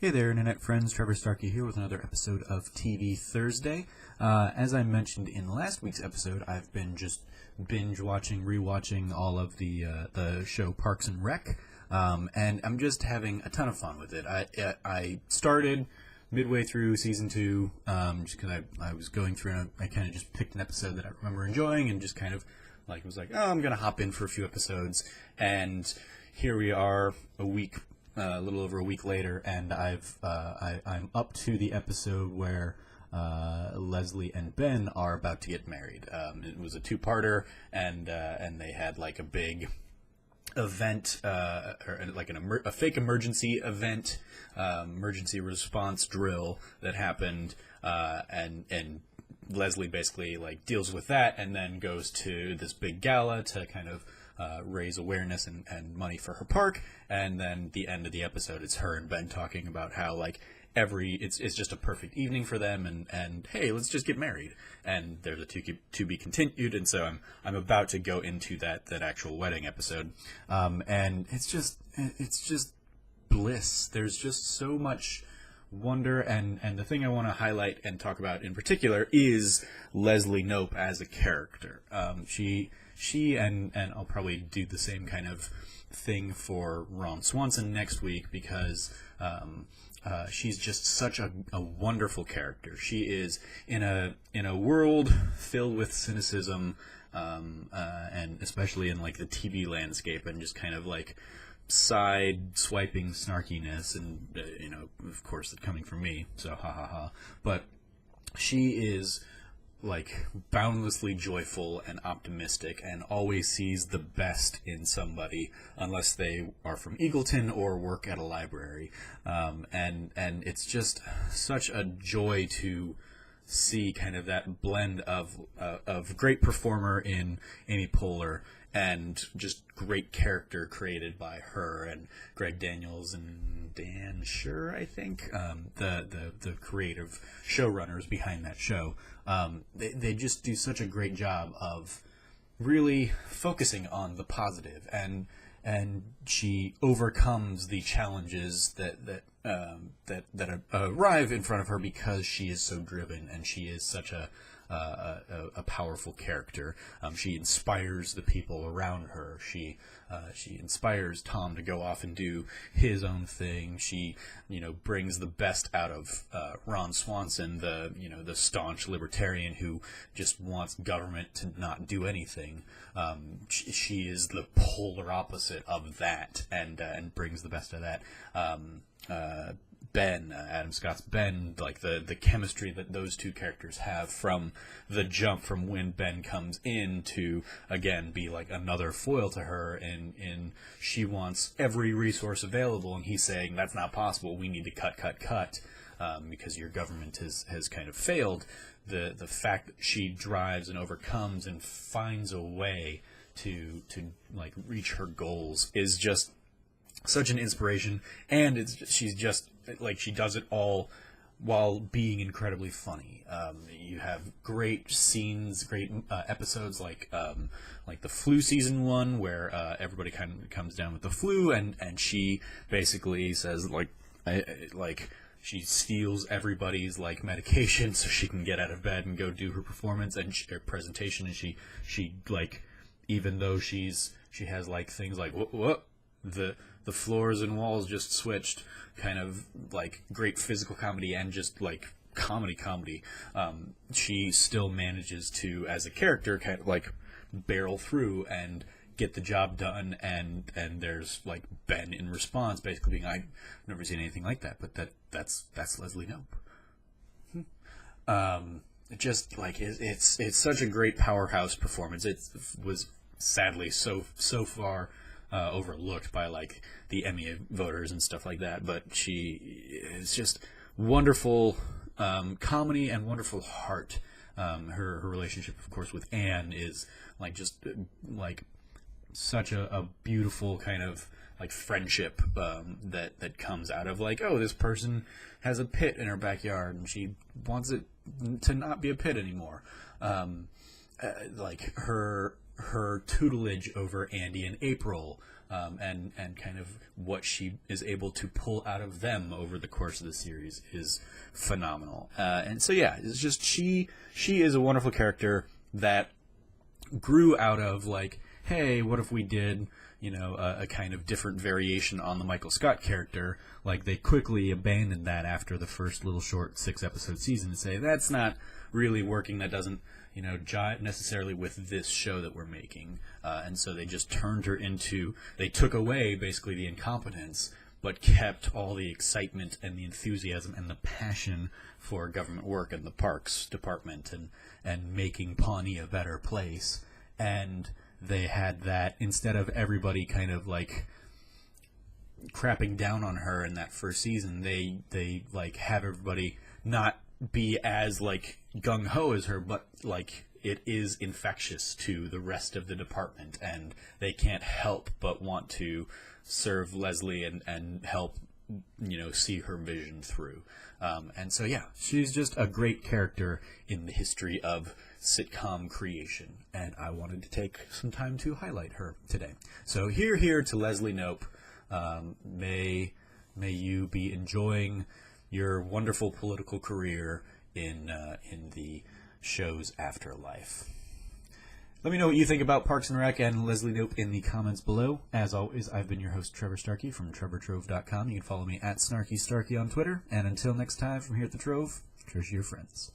Hey there, Internet friends. Trevor Starkey here with another episode of TV Thursday. As I mentioned in last week's episode, I've been just rewatching all of the show Parks and Rec, and I'm just having a ton of fun with it. I started midway through season 2, just because I was going through and I kind of just picked an episode that I remember enjoying and just kind of was like, oh, I'm gonna hop in for a few episodes, and here we are a little over a week later, and I'm up to the episode where Leslie and Ben are about to get married. It was a two-parter, and they had like a big event, or like a fake emergency event, emergency response drill that happened, and Leslie basically like deals with that, and then goes to this big gala to kind of raise awareness and money for her park, and then the end of the episode, it's her and Ben talking about how like it's just a perfect evening for them, and hey, let's just get married, and there's a to be continued, and so I'm about to go into that actual wedding episode, and it's just bliss. There's just so much wonder, and the thing I want to highlight and talk about in particular is Leslie Knope as a character. She and I'll probably do the same kind of thing for Ron Swanson next week, because she's just such a wonderful character. She is in a world filled with cynicism, and especially in like the TV landscape, and just kind of like side swiping snarkiness, and of course, it's coming from me, so ha ha ha. But she is like boundlessly joyful and optimistic, and always sees the best in somebody, unless they are from Eagleton or work at a library, and it's just such a joy to see kind of that blend of great performer in Amy Poehler, and just great character created by her and Greg Daniels and Dan Schur, I think, the creative showrunners behind that show. They just do such a great job of really focusing on the positive, and she overcomes the challenges that arrive in front of her, because she is so driven, and she is such a powerful character. She inspires the people around her. She inspires Tom to go off and do his own thing. She brings the best out of Ron Swanson, the staunch libertarian who just wants government to not do anything. She is the polar opposite of that, and brings the best of that. Ben, Adam Scott's Ben, like the chemistry that those two characters have from the jump, from when Ben comes in to, again, be like another foil to her, and she wants every resource available, and he's saying, that's not possible, we need to cut, because your government has kind of failed. The fact that she drives and overcomes and finds a way to like reach her goals is just such an inspiration, and she's just like, she does it all while being incredibly funny. You have great scenes, great episodes like the flu season one, where everybody kind of comes down with the flu, and she basically says she steals everybody's like medication so she can get out of bed and go do her performance and her presentation, and she like, even though she has like things like what the floors and walls just switched, kind of like great physical comedy and just like comedy. She still manages to, as a character, kind of like barrel through and get the job done, and there's like Ben in response basically being, I've never seen anything like that, but that's Leslie Knope. Just like it's such a great powerhouse performance. It was sadly so far overlooked by like the Emmy voters and stuff like that, but she is just wonderful comedy and wonderful heart. Her relationship, of course, with Anne is like just like such a beautiful kind of like friendship that comes out of like, oh, this person has a pit in her backyard and she wants it to not be a pit anymore. Like her tutelage over Andy and April, and kind of what she is able to pull out of them over the course of the series is phenomenal. And so yeah, it's just she is a wonderful character that grew out of like, hey, what if we did, you know, a kind of different variation on the Michael Scott character? Like, they quickly abandoned that after the first little short 6-episode season and say, that's not really working, that doesn't, you know, jive necessarily with this show that we're making. And so they just turned her into, they took away basically the incompetence, but kept all the excitement and the enthusiasm and the passion for government work and the parks department and making Pawnee a better place. And they had that, instead of everybody kind of like crapping down on her in that first season, they like have everybody not be as like gung-ho as her, but like it is infectious to the rest of the department, and they can't help but want to serve Leslie and help, you know, see her vision through. And so yeah, she's just a great character in the history of sitcom creation, and I wanted to take some time to highlight her today. So here to Leslie Knope. May you be enjoying your wonderful political career in the show's afterlife. Let me know what you think about Parks and Rec and Leslie Knope in the comments below. As always, I've been your host, Trevor Starkey from TrevorTrove.com. You can follow me at SnarkyStarkey on Twitter. And until next time, from here at the Trove, treasure your friends.